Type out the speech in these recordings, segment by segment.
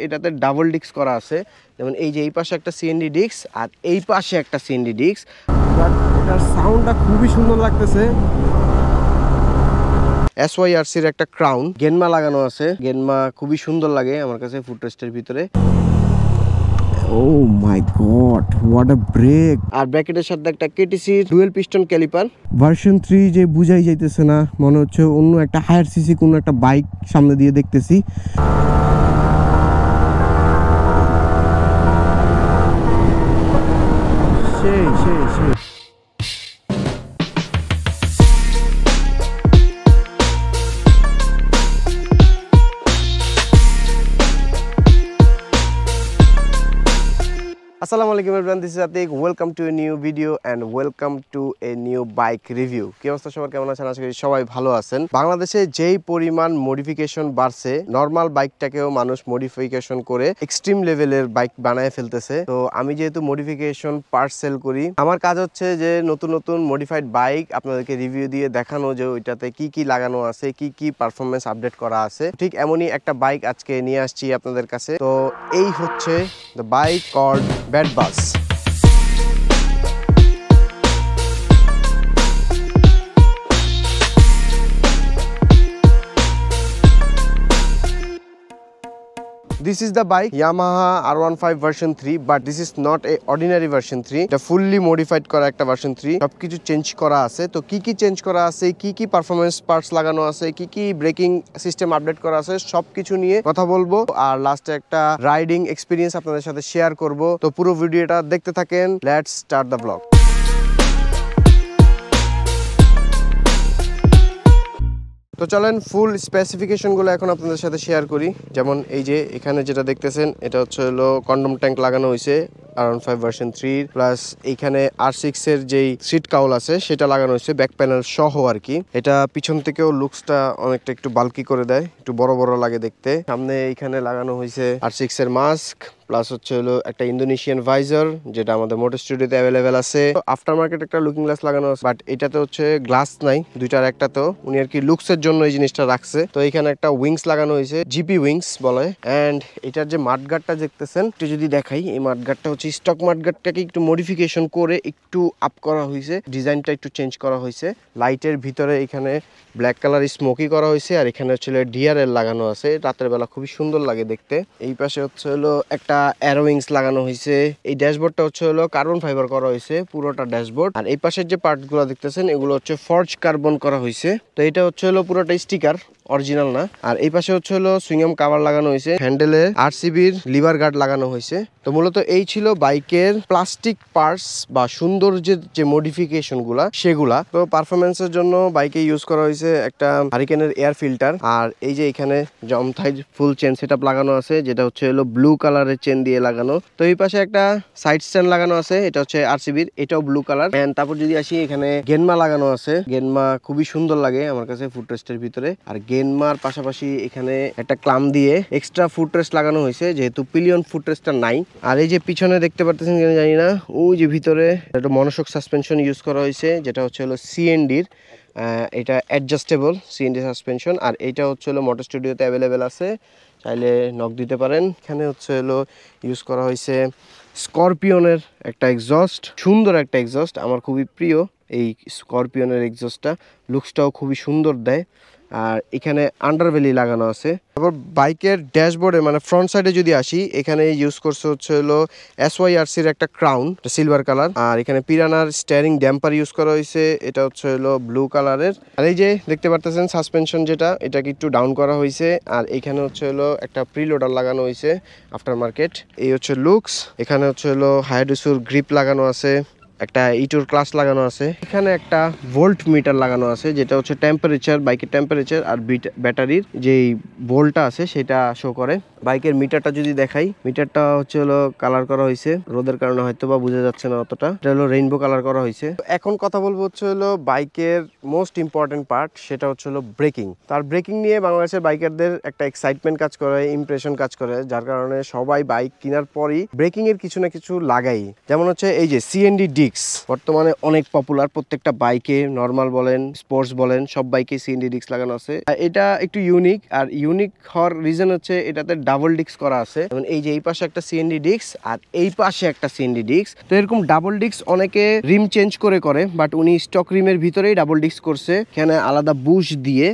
এটাতে double disc করা আছে, যেমন এই যে এই পাশে একটা সিএনডি ডিস্ক আর এই পাশে একটা সিএনডি ডিস্ক। এটার সাউন্ডটা খুবই সুন্দর লাগতেছে। SYRCর একটা ক্রাউন গেনমা লাগানো আছে, গেনমা খুবই সুন্দর লাগে আমার কাছে ফুটরেস্টের ভিতরে। Oh my god, what a brake! আর ব্র্যাকেটের সাথে একটা KTC dual piston caliper. Version 3 যে বুঝাই যাইতেছে না, মনে হচ্ছে অন্য একটা হায়ার সিসি কোন একটা বাইক সামনে দিয়ে দেখতেছি। সেই সেই সেই আসসালামু আলাইকুম everyone, this is Atik. Welcome to a new video and welcome to a new bike review. কি অবস্থা সবার, কেমন আছেন? আশা করি সবাই ভালো আছেন। বাংলাদেশে যেই পরিমাণ মডিফিকেশন বাড়ছে, নর্মাল বাইকটাকেও মানুষ মডিফিকেশন করে এক্সট্রিম লেভেলের বাইক বানায় ফেলতেছে। তো আমি যেহেতু মডিফিকেশন পার্ট সেল করি, আমার কাজ হচ্ছে যে নতুন নতুন মডিফাইড বাইক আপনাদেরকে রিভিউ দিয়ে দেখানো যে ওইটাতে কি কি লাগানো আছে, কি কি পারফরমেন্স আপডেট করা আছে। ঠিক এমনই একটা বাইক আজকে নিয়ে আসছি আপনাদের কাছে। তো এই হচ্ছে the bike called Bad Buzz. This is the bike Yamaha R15 version 3, but this is not a ordinary version 3. এটা fully modified করা একটা version 3। সবকিছু চেঞ্জ করা আছে। তো কি কি চেঞ্জ করা আছে, কি কি পারফরম্যান্স পার্টস লাগানো আছে, কি কি ব্রেকিং সিস্টেম আপডেট করা আছে, সবকিছু নিয়ে কথা বলবো। আর লাস্টে একটা রাইডিং এক্সপিরিয়েন্স আপনাদের সাথে শেয়ার করব। তো পুরো ভিডিওটা দেখতে থাকেন। Let's start the blog. তো চলেন ফুল স্পেসিফিকেশনগুলো এখন আপনাদের সাথে শেয়ার করি। যেমন এই যে এখানে যেটা দেখতেছেন, এটা হচ্ছে হলো কন্ডম ট্যাঙ্ক লাগানো হয়েছে R15 ভার্সন 3, প্লাস এইখানে R6 এর যেই সিট কাউল আছে সেটা লাগানো হয়েছে ব্যাক প্যানেল সহ আর কি। এটা পিছন থেকেও লুকসটা অনেকটা একটু বাল্কি করে দেয়, একটু বড় বড় লাগে দেখতে। সামনে এইখানে লাগানো হয়েছে R6 এর মাস্ক, প্লাস হচ্ছে হলো একটা ইন্দোনেশিয়ান ভাইজার যেটা আমাদের মোটর স্টুডিওতে অ্যাভেলেবেল আছে। আফটার মার্কেট একটা লুকিং গ্লাস লাগানো আছে, বাট এটাতে হচ্ছে গ্লাস নাই, দুইটার একটা। তো উনি আর কি লুকসের জন্য এই জিনিসটা রাখছে। তো এখানে একটা উইংস লাগানো হয়েছে, জিপি উইংস বলে। অ্যান্ড এটার যে মাঠগার্ডটা দেখতেছেন, একটু যদি দেখাই, এই মাঠগার্ডটা হচ্ছে স্টক মাঠগার্ডটাকে একটু মডিফিকেশন করে একটু আপ করা হয়েছে, ডিজাইনটা একটু চেঞ্জ করা হয়েছে। লাইটের ভিতরে এখানে ব্ল্যাক কালার স্মোকি করা হয়েছে, আর এখানে হচ্ছে ডিআরএল লাগানো আছে। রাতের বেলা খুবই সুন্দর লাগে দেখতে। এই পাশে হচ্ছে হলো একটা অ্যারো উইংস লাগানো হয়েছে। এই ড্যাশবোর্ডটা হচ্ছে হলো কার্বন ফাইবার করা হয়েছে পুরোটা ড্যাশবোর্ড। আর এই পাশের যে পার্টগুলো দেখতেছেন এগুলো হচ্ছে ফর্জ কার্বন করা হয়েছে। তো এটা হচ্ছে হলো পুরোটা স্টিকার, অরিজিনাল না। আর এই পাশে হচ্ছে হলো সুইংগাম কাভার লাগানো হয়েছে, হ্যান্ডেলে RCBর লিভার গার্ড লাগানো হয়েছে। তো মূলত এই ছিল বাইকের প্লাস্টিক পার্টস বা সৌন্দর্যের যে মডিফিকেশন গুলা সেগুলা। তো পারফরমেন্সের জন্য বাইকে ইউজ করা হয়েছে একটা হারিকেনের এয়ার ফিল্টার। আর এই যে এখানে জমথাই ফুল চেন সেটআপ লাগানো আছে, যেটা হচ্ছে হলো ব্লু কালারের চেন দিয়ে লাগানো। তো এই পাশে একটা সাইড স্ট্যান্ড লাগানো আছে, এটা হচ্ছে RCBর, এটাও ব্লু কালার। এন্ড তারপর যদি আসি, এখানে গেনমা লাগানো আছে। গেনমা খুবই সুন্দর লাগে আমার কাছে ফুটরেস্টের ভিতরে। আর গেনমার পাশাপাশি এখানে একটা ক্লাম দিয়ে এক্সট্রা ফুটরেস্ট লাগানো হয়েছে, যেহেতু পিলিয়ন ফুটরেস্টটা নাই। আর এই যে পিছনে দেখতে পারতেছেন কিনা জানি না, ওই যে ভিতরে একটা মনোশক সাসপেনশন ইউজ করা হয়েছে, যেটা হচ্ছে হলো CNDর। এটা অ্যাডজাস্টেবল CND সাসপেনশন। আর এইটা হচ্ছে হলো মোটর স্টুডিওতে অ্যাভেলেবেল আছে, চাইলে নক দিতে পারেন। এখানে হচ্ছে হলো ইউজ করা হয়েছে স্করপিয়নের একটা এক্সস্ট, সুন্দর একটা এক্সস্ট, আমার খুবই প্রিয় এই স্করপিয়নের এক্সস্টটা। লুকসটাও খুবই সুন্দর দেয়। আর এখানে আন্ডারভেলি লাগানো আছে। তারপর বাইকের ড্যাশবোর্ডে মানে ফ্রন্ট সাইডে যদি আসি, এখানে ইউজ করছে হচ্ছে হলো SYRCর একটা ক্রাউন, সিলভার কালার। আর এখানে পিরানার স্টিয়ারিং ড্যাম্পার ইউজ করা হয়েছে, এটা হচ্ছে হলো ব্লু কালারের। আর এই যে দেখতে পারতেছেন সাসপেনশন যেটা, এটাকে একটু ডাউন করা হয়েছে। আর এখানে হচ্ছে হলো একটা প্রিলোডার লাগানো হয়েছে আফটার মার্কেট। এই হচ্ছে লুকস। এখানে হচ্ছে হলো হায়াডুসুর গ্রিপ লাগানো আছে, একটা ইটুর ক্লাস লাগানো আছে। এখানে একটা ভোল্ট মিটার লাগানো আছে, যেটা হচ্ছে টেম্পারেচার, বাইকের টেম্পারেচার আর ব্যাটারির যেই ভোল্টটা আছে সেটা শো করে। বাইকের মিটারটা যদি দেখাই, মিটারটা হচ্ছে হলো কালার করা হয়েছে, রোদের কারণে হয়তো বা বোঝা যাচ্ছে না অতটা। এটা হলো রেইনবো কালার করা হয়েছে। এখন কথা বলবো হচ্ছে হলো বাইকের মোস্ট ইম্পর্টেন্ট পার্ট, সেটা হচ্ছে হলো ব্রেকিং। তার ব্রেকিং নিয়ে বাংলাদেশের বাইকারদের একটা এক্সাইটমেন্ট কাজ করে, ইমপ্রেশন কাজ করে, যার কারণে সবাই বাইক কেনার পরই ব্রেকিং এর কিছু না কিছু লাগাই। যেমন হচ্ছে এই যে CND ডিস্ক, ডিস্ক বর্তমানে অনেক পপুলার, প্রত্যেকটা বাইকে নরমাল বলেন স্পোর্টস বলেন সব বাইকে সিএনডি ডিস্ক লাগানো আছে। এটা একটু ইউনিক, আর ইউনিক হওয়ার রিজন হচ্ছে এটাতে ডাবল ডিস্ক করা আছে। যেমন এই যে এই পাশে একটা সিএনডি ডিস্ক আর এই পাশে একটা সিএনডি ডিস্ক। তো এরকম ডাবল ডিস্ক অনেকে রিম চেঞ্জ করে, বাট উনি স্টক রিমের ভিতরেই ডাবল ডিস্ক করছে। এখানে আলাদা বুশ দিয়ে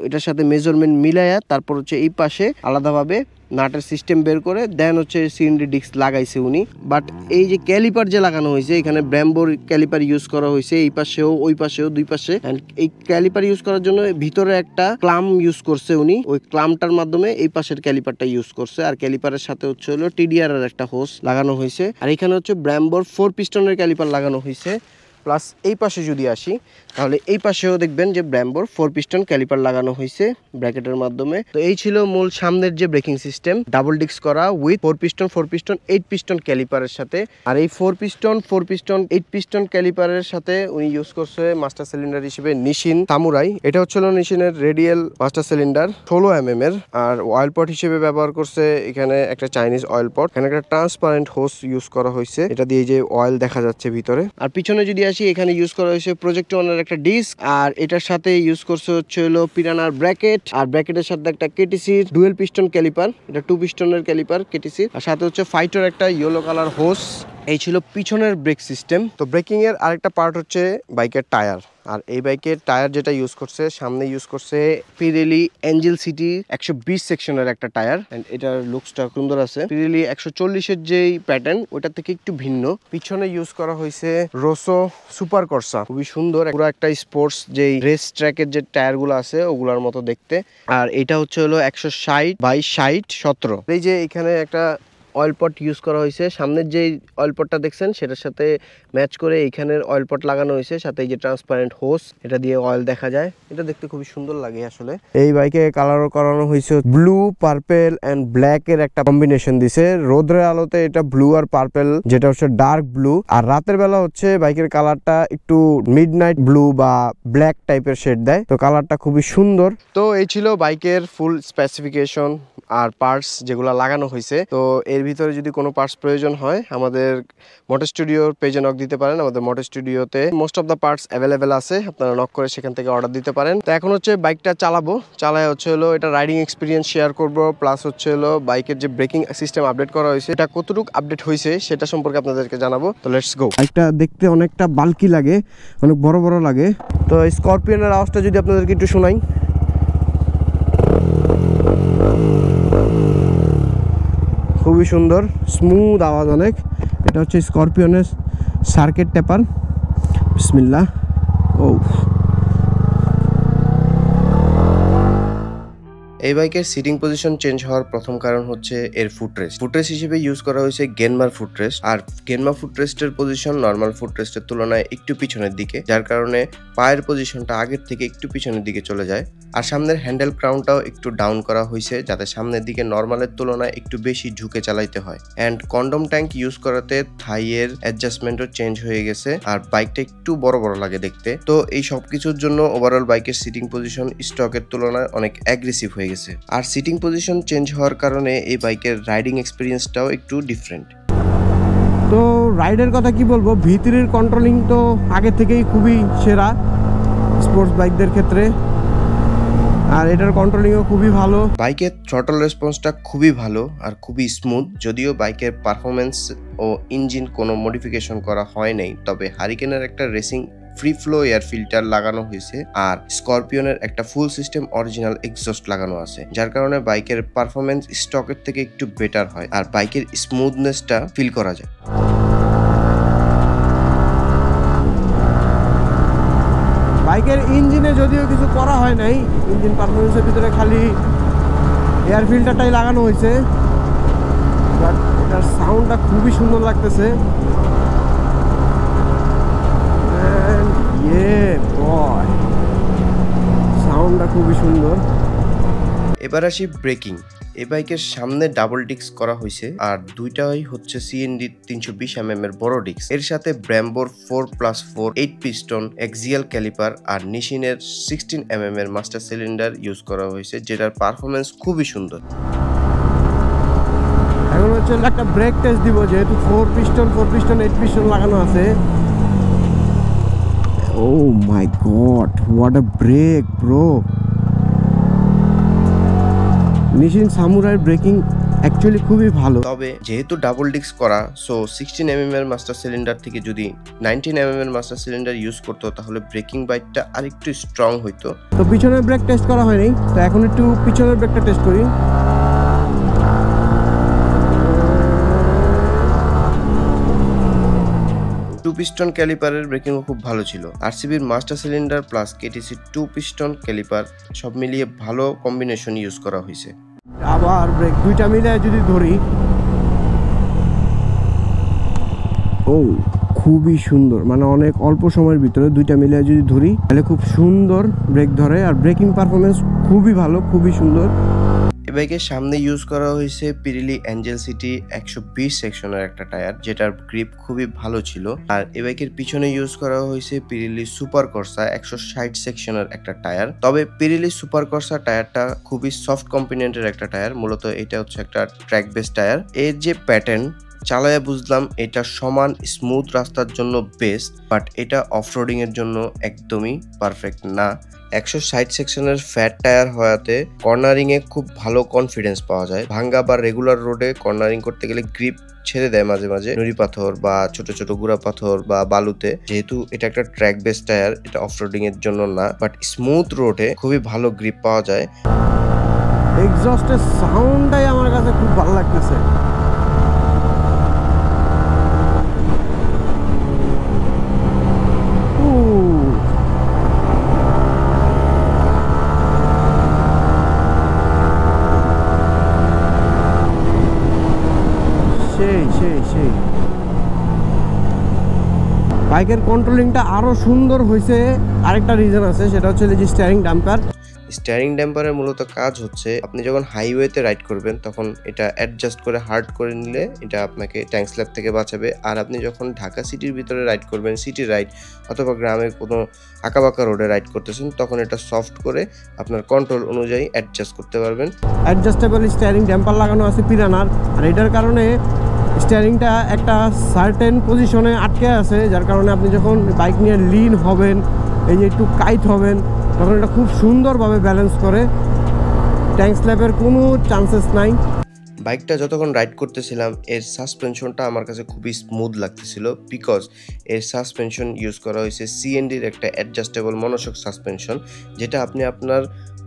এটার সাথে মেজারমেন্ট মিলাইয়া তারপর হচ্ছে এই পাশে আলাদাভাবে নাটের সিস্টেম বের করে দেন হচ্ছে সিএনডি ডিস্ক লাগাইছে উনি। বাট এই যে ক্যালিপার যে লাগানো হয়েছে, এখানে ব্র্যাম্বোর ক্যালিপার ইউজ করা হয়েছে, এই পাশেও ওই পাশেও দুই পাশে। এই ক্যালিপার ইউজ করার জন্য ভিতরে একটা ক্লাম ইউজ করছে উনি, ওই ক্লামটার মাধ্যমে এই পাশের ক্যালিপারটা ইউজ করছে। আর ক্যালিপারের সাথে হচ্ছে হলো টিডিআর এর একটা হোস লাগানো হয়েছে। আর এখানে হচ্ছে ব্র্যাম্বোর 4 পিস্টনের ক্যালিপার লাগানো হয়েছে। প্লাস এই পাশে যদি আসি তাহলে এই পাশেও দেখবেন যে ব্র্যাম্বোর 4 পিস্টন ক্যালিপার লাগানো হয়েছে ব্র্যাকেটের মাধ্যমে। তো এই ছিল মূল সামনের যে ব্রেকিং সিস্টেম, ডাবল ডিস্ক করা উইথ 4 পিস্টন 8 পিস্টন ক্যালিপারের সাথে। আর এই 4 পিস্টন 8 পিস্টন ক্যালিপারের সাথে উনি ইউজ করছে মাস্টার সিলিন্ডার হিসেবে নিশিন সামুরাই। এটা হচ্ছিল নিশিনের রেডিয়াল মাস্টার সিলিন্ডার 16 mm এর। আর অয়েল পট হিসেবে ব্যবহার করছে এখানে একটা চাইনিজ অয়েল পট। এখানে একটা ট্রান্সপারেন্ট হোস ইউজ করা হয়েছে, এটা দিয়ে যে অয়েল দেখা যাচ্ছে ভিতরে। আর পিছনে যদি এখানে ইউজ করা হয়েছে প্রজেক্ট ওয়ানের একটা ডিস্ক, আর এটার সাথে ইউজ করছে হচ্ছে হলো পিরানার ব্র্যাকেট, আর ব্র্যাকেটের সাথে একটা কেটিসির ডুয়েল পিস্টন ক্যালিপার, এটা 2 পিস্টনের ক্যালিপার কেটিসির, আর সাথে হচ্ছে ফাইটার একটা ইয়েলো কালার হোস। এই ছিল পিছনের ব্রেক সিস্টেম। তো ব্রেকিং এর আরেকটা পার্ট হচ্ছে বাইকের টায়ার। আর এই বাইকের টায়ার যেটা ইউজ করছে, সামনে ইউজ করছে পিরেলি এঞ্জেল সিটি 120 সেকশনের একটা টায়ার। এন্ড এটার লুকসটা সুন্দর আছে। পিরেলি 140 এর যেই প্যাটার্ন ওটা থেকে একটু ভিন্ন। পিছনে ইউজ করা হয়েছে রোসো সুপার কর্সা, খুবই সুন্দর, পুরো একটা স্পোর্টস যেই রেস ট্র্যাকের যে টায়ার গুলো আছে ওগুলার মতো দেখতে। আর এটা হচ্ছে হলো 160/60/17। এই যে এখানে একটা অয়েল পট ইউজ করা হয়েছে, সামনের যে অয়েল পটটা দেখছেন সেটার সাথে ম্যাচ করে এইখানের অয়েল পট লাগানো হয়েছে, সাথে এই যে ট্রান্সপারেন্ট হোস, এটা দিয়ে অয়েল দেখা যায়। এটা দেখতে খুবই সুন্দর লাগে আসলে। এই বাইকে কালারও করানো হয়েছে ব্লু, পার্পেল এন্ড ব্ল্যাক এর একটা কম্বিনেশন দিছে। রোদের আলোতে এটা ব্লু আর পার্পেল, যেটা হচ্ছে ডার্ক ব্লু, আর রাতের বেলা হচ্ছে বাইকের কালারটা একটু মিডনাইট ব্লু বা ব্ল্যাক টাইপের শেড দেয়। তো কালারটা খুবই সুন্দর। তো এই ছিল বাইকের ফুল স্পেসিফিকেশন আর পার্টস যেগুলো লাগানো হয়েছে। তো এর ভিতরে যদি কোনো পার্টস প্রয়োজন হয় আমাদের মোটর স্টুডিওর পেজে নক দিতে পারেন। আমাদের মোটর স্টুডিওতে most of the parts available আছে, আপনারা নক করে সেখান থেকে অর্ডার দিতে পারেন। তো এখন হচ্ছে বাইকটা চালায় হচ্ছে হলো এটা রাইডিং এক্সপিরিয়েন্স শেয়ার করব, প্লাস হচ্ছে হলো বাইকের যে ব্রেকিং সিস্টেম আপডেট করা হয়েছে এটা কতটুকু আপডেট হয়েছে সেটা সম্পর্কে আপনাদেরকে জানাবো। তো লেটস গো। বাইকটা দেখতে অনেকটা বাল্কি লাগে, অনেক বড় বড় লাগে। তো স্করপিয়নের আওয়াজটা যদি আপনাদেরকে একটু শোনাই, খুবই সুন্দর স্মুথ আওয়াজ অনেক। এটা হচ্ছে স্করপিয়নের সার্কিট টেপার। বিসমিল্লাহ। ও এই বাইকের সিটিং পজিশন চেঞ্জ হওয়ার প্রথম কারণ হচ্ছে এর ফুটরেস্ট হিসেবে ইউজ করা হয়েছে গেনমার ফুটরেস্ট। আর গেনমার ফুটরেস্টের পজিশন নর্মাল ফুটরেস্টের তুলনায় একটু পিছনের দিকে, যার কারণে পায়ের পজিশনটা আগের থেকে একটু পিছনের দিকে চলে যায়। আর সামনের হ্যান্ডেল ক্রাউনটাও একটু ডাউন করা হয়েছে যাতে সামনের দিকে নর্মালের তুলনায় একটু বেশি ঝুঁকে চালাইতে হয়। অ্যান্ড কন্ডম ট্যাঙ্ক ইউজ করাতে থাইয়ের অ্যাডজাস্টমেন্টও চেঞ্জ হয়ে গেছে, আর বাইকটা একটু বড় বড় লাগে দেখতে। তো এই সব কিছুর জন্য ওভারঅল বাইকের সিটিং পজিশন স্টকের তুলনায় অনেক অ্যাগ্রেসিভ হয়ে গেছে। আর সিটিং পজিশন চেঞ্জ হওয়ার কারণে এই বাইকের রাইডিং এক্সপিরিয়েন্সটাও একটু ডিফারেন্ট। তো রাইডের কথা কি বলবো, ভিতরের কন্ট্রোলিং তো আগে থেকেই খুবই সেরা স্পোর্টস বাইকদের ক্ষেত্রে, আর এটার কন্ট্রোলিংও খুবই ভালো। বাইকের থ্রটল রেসপন্সটা খুবই ভালো আর খুবই স্মুথ। যদিও বাইকের পারফরমেন্স ও ইঞ্জিন কোনো মডিফিকেশন করা হয় নাই, তবে হারিকেনের একটা racing free flow air filter লাগানো হয়েছে, আর স্করপিয়নের একটা ফুল সিস্টেম অরিজিনাল এক্সস্ট লাগানো আছে, যার কারণে বাইকের পারফরমেন্স স্টকের থেকে একটু বেটার হয় আর বাইকের স্মুথনেসটা ফিল করা যায়। বাইকের ইঞ্জিনে যদিও কিছু করা হয় নাই, ইঞ্জিন পারফরমেন্সের ভিতরে খালি এয়ার ফিল্টারটাই লাগানো হয়েছে, বাট এটার সাউন্ডটা খুবই সুন্দর লাগতেছে। সাউন্ডটা খুবই সুন্দর। এবার আসি ব্রেকিং। এই বাইকের সামনে ডাবল ডিস্ক করা হয়েছে, আর দুইটাই হচ্ছে সিএনডি 320 mm এর বড় ডিস্ক। এর সাথে ব্র্যাম্বোর 4+4 8 পিস্টন এক্সিয়াল ক্যালিপার আর নিশিনের 16 mm এর মাস্টার সিলিন্ডার ইউজ করা হয়েছে, যেটার পারফরমেন্স খুবই সুন্দর। এখন হচ্ছে একটা ব্রেক টেস্ট দিব, যেহেতু 4 পিস্টন 8 পিস্টন লাগানো আছে। Oh my god, what a brake, bro. Nissin samurai braking actually খুবই ভালো। তবে যেহেতু ডাবল ডিস্ক করা, সো 16mm এর মাস্টার সিলিন্ডার থেকে যদি 19mm এর মাস্টার সিলিন্ডার ইউজ করতো তাহলে ব্রেকিং বাইটটা আরেকটু স্ট্রং হইতো। তো পিছনের ব্রেক টেস্ট করা হয়নি, তো এখন একটু পিছনের ব্রেকটা টেস্ট করি। 2 পিস্টন ক্যালিপারের ব্রেকিংও খুব ভালো ছিল। আরসিবির master cylinder plus KTC 2 piston caliper সব মিলিয়ে ভালো কম্বিনেশন ইউজ করা হয়েছে। আবার ব্রেক দুইটা মিলে যদি ধরি, ও খুবই সুন্দর, মানে অনেক অল্প সময়ের ভিতরে দুইটা মিলে যদি ধরি তাহলে খুব সুন্দর ব্রেক ধরে, আর ব্রেকিং পারফরমেন্স খুবই ভালো, খুবই সুন্দর। এই বাইকের সামনে ইউজ করা হয়েছে পিরিলি অ্যাঞ্জেল সিটি 120 সেকশনের একটা টায়ার, যেটার গ্রিপ খুবই ভালো ছিল। আর এই বাইকের পিছনে ইউজ করা হয়েছে পিরিলি সুপার কর্সা 160 সেকশনের একটা টায়ার। তবে পিরিলি সুপার কর্সা টায়ারটা খুবই সফট কম্পোনেন্টের একটা টায়ার, মূলত এটা হচ্ছে একটা ট্র্যাক বেস টায়ার। এর যে প্যাটার্ন চালায়া বুঝলাম এটা সমান স্মুথ রাস্তার জন্য বেস্ট, বাট এটা অফরোডিং এর জন্য একদমই পারফেক্ট না। 160 সেকশনের ফ্যাট টায়ার হওয়াতে কর্নারিং এ খুব ভালো কনফিডেন্স পাওয়া যায়। ভাঙ্গা বা রেগুলার রোডে কর্নারিং করতে গেলে গ্রিপ ছেড়ে দেয় মাঝে মাঝে নুড়ি পাথর বা ছোট ছোট গুড়া পাথর বা বালুতে। যেহেতু এটা একটা ট্র্যাক বেস টায়ার, এটা অফরোডিং এর জন্য না, বাট স্মুথ রোডে খুবই ভালো গ্রিপ পাওয়া যায়। এক্সস্টের সাউন্ডটাই আমার কাছে খুব ভালো লাগতেছে। বাইকের কন্ট্রোলিংটা আরো সুন্দর হয়েছে। আরেকটা রিজন আছে, সেটা হচ্ছে যে স্টিয়ারিং ডাম্পার। স্টিয়ারিং ড্যাম্পারের মূলত কাজ হচ্ছে আপনি যখন হাইওয়েতে রাইড করবেন তখন এটা অ্যাডজাস্ট করে হার্ড করে নিলে এটা আপনাকে ট্যাঙ্ক স্ল্যাপ থেকে বাঁচাবে। আর আপনি যখন ঢাকা সিটির ভিতরে রাইড করবেন, সিটি রাইড অথবা গ্রামের কোনো আঁকাবাঁকা রোডে রাইড করতেছেন, তখন এটা সফট করে আপনার কন্ট্রোল অনুযায়ী অ্যাডজাস্ট করতে পারবেন। অ্যাডজাস্টেবল স্টিয়ারিং ড্যাম্পার লাগানো আছে পিরানার, আর এটার কারণে স্টিয়ারিংটা একটা সার্টেন পজিশনে আটকে আছে, যার কারণে আপনি যখন বাইক নিয়ে লিন হবেন, এই যে একটু কাইট হবেন, তখন এটা খুব সুন্দরভাবে ব্যালেন্স করে। ট্যাঙ্ক স্ল্যাপের কোনো চান্সেস নাই। বাইকটা যতক্ষণ রাইড করতেছিলাম এর সাসপেনশনটা আমার কাছে খুবই স্মুথ লাগতেছিল, বিকজ এর সাসপেনশন ইউজ করা হয়েছে সিএনডির একটা অ্যাডজাস্টেবল মনোশক সাসপেনশন, যেটা আপনি আপনার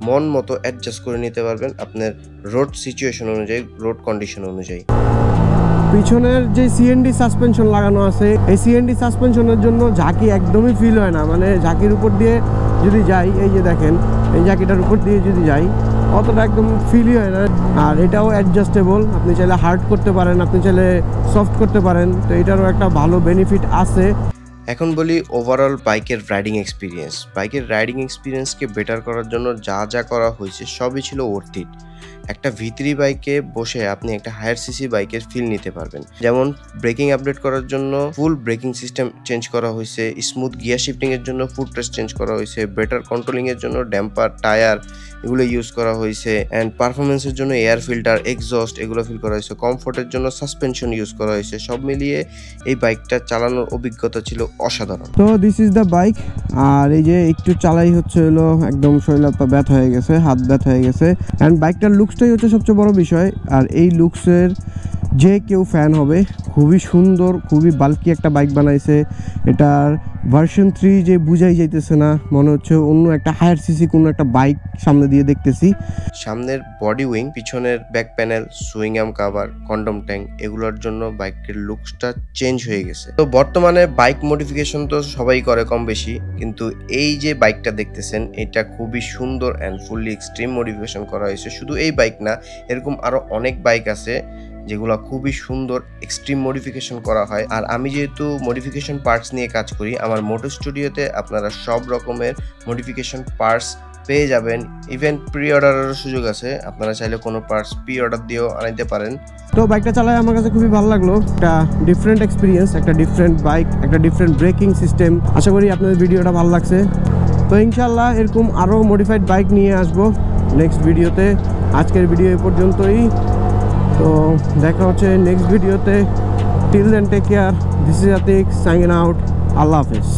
মন মতো অ্যাডজাস্ট করে নিতে পারবেন আপনার রোড সিচুয়েশন অনুযায়ী, রোড কন্ডিশন অনুযায়ী। পিছনের যে সিএনডি সাসপেনশন লাগানো আছে, এই সিএনডি সাসপেনশনের জন্য ঝাঁকি একদমই ফিল হয় না। মানে ঝাঁকির উপর দিয়ে যদি যাই, এই যে দেখেন এই ঝাঁকিটার উপর দিয়ে যদি যাই, অতটা একদম ফিলই হয় না। আর এটাও অ্যাডজাস্টেবল, আপনি চাইলে হার্ড করতে পারেন, আপনি চাইলে সফট করতে পারেন, তো এটারও একটা ভালো বেনিফিট আছে। এখন বলি ওভারঅল বাইকের রাইডিং এক্সপিরিয়েন্স। বাইকের রাইডিং এক্সপিরিয়েন্সকে বেটার করার জন্য যা যা করা হয়েছে সবই ছিল ওর্থ ইট। একটা V3 বাইকে বসে আপনি একটা হায়ার সিসি বাইকের ফিল নিতে পারবেন। যেমন ব্রেকিং আপডেট করার জন্য ফুল ব্রেকিং সিস্টেম চেঞ্জ করা হয়েছে, স্মুথ গিয়ার শিফটিং এর জন্য ফুট রেস্ট চেঞ্জ করা হয়েছে, বেটার কন্ট্রোলিং এর জন্য ড্যাম্পার, টায়ার এগুলো ইউজ করা হয়েছে, অ্যান্ড পারফরমেন্সের জন্য এয়ার ফিল্টার, এক্সস্ট এগুলো ফিল করা হয়েছে, কমফোর্টের জন্য সাসপেনশন ইউজ করা হয়েছে। সব মিলিয়ে এই বাইকটা চালানোর অভিজ্ঞতা ছিল অসাধারণ। তো দিস ইজ দ্য বাইক। আর এই যে একটু চালাই হচ্ছে হলো একদম শরীর হাত পা ব্যথা হয়ে গেছে, হাত ব্যথা হয়ে গেছে। অ্যান্ড বাইকটার লুকসটাই হচ্ছে সবচেয়ে বড় বিষয়। আর এই লুকসের যে কেউ ফ্যান হবে। খুবই সুন্দর, খুবই বাল্কি একটা বাইক বানাইছে। এটার ভার্সন 3 যে বুঝাই যাইতেছে না, মনে হচ্ছে অন্য একটা হায়ার সিসি কোনো একটা বাইক সামনে দিয়ে দেখতেছি। সামনের বডি উইং, পিছনের back panel, swing arm cover, condom tank এগুলোর জন্য বাইকের লুকসটা চেঞ্জ হয়ে গেছে। তো বর্তমানে বাইক মডিফিকেশন তো সবাই করে কম বেশি, কিন্তু এই যে বাইকটা দেখতেছেন এটা খুবই সুন্দর অ্যান্ড ফুললি এক্সট্রিম মডিফিকেশন করা হয়েছে। শুধু এই বাইক না, এরকম আরো অনেক বাইক আছে যেগুলো খুবই সুন্দর এক্সট্রিম মডিফিকেশন করা হয়। আর আমি যেহেতু মডিফিকেশন পার্টস নিয়ে কাজ করি, আমার মোটর স্টুডিওতে আপনারা সব রকমের মডিফিকেশন পার্টস পেয়ে যাবেন। ইভেন প্রি অর্ডারেরও সুযোগ আছে, আপনারা চাইলে কোনো পার্টস প্রি অর্ডার দিয়েও আনাইতে পারেন। তো বাইকটা চালায় আমার কাছে খুবই ভালো লাগলো। একটা ডিফারেন্ট এক্সপিরিয়েন্স, একটা ডিফারেন্ট বাইক, একটা ডিফারেন্ট ব্রেকিং সিস্টেম। আশা করি আপনাদের ভিডিওটা ভালো লাগছে। তো ইনশাল্লাহ এরকম আরও মডিফাইড বাইক নিয়ে আসবো নেক্সট ভিডিওতে। আজকের ভিডিও এই পর্যন্তই। তো দেখা হচ্ছে নেক্সট ভিডিওতে। Till then take care. This is Atik signing out. আল্লাহ হাফেজ।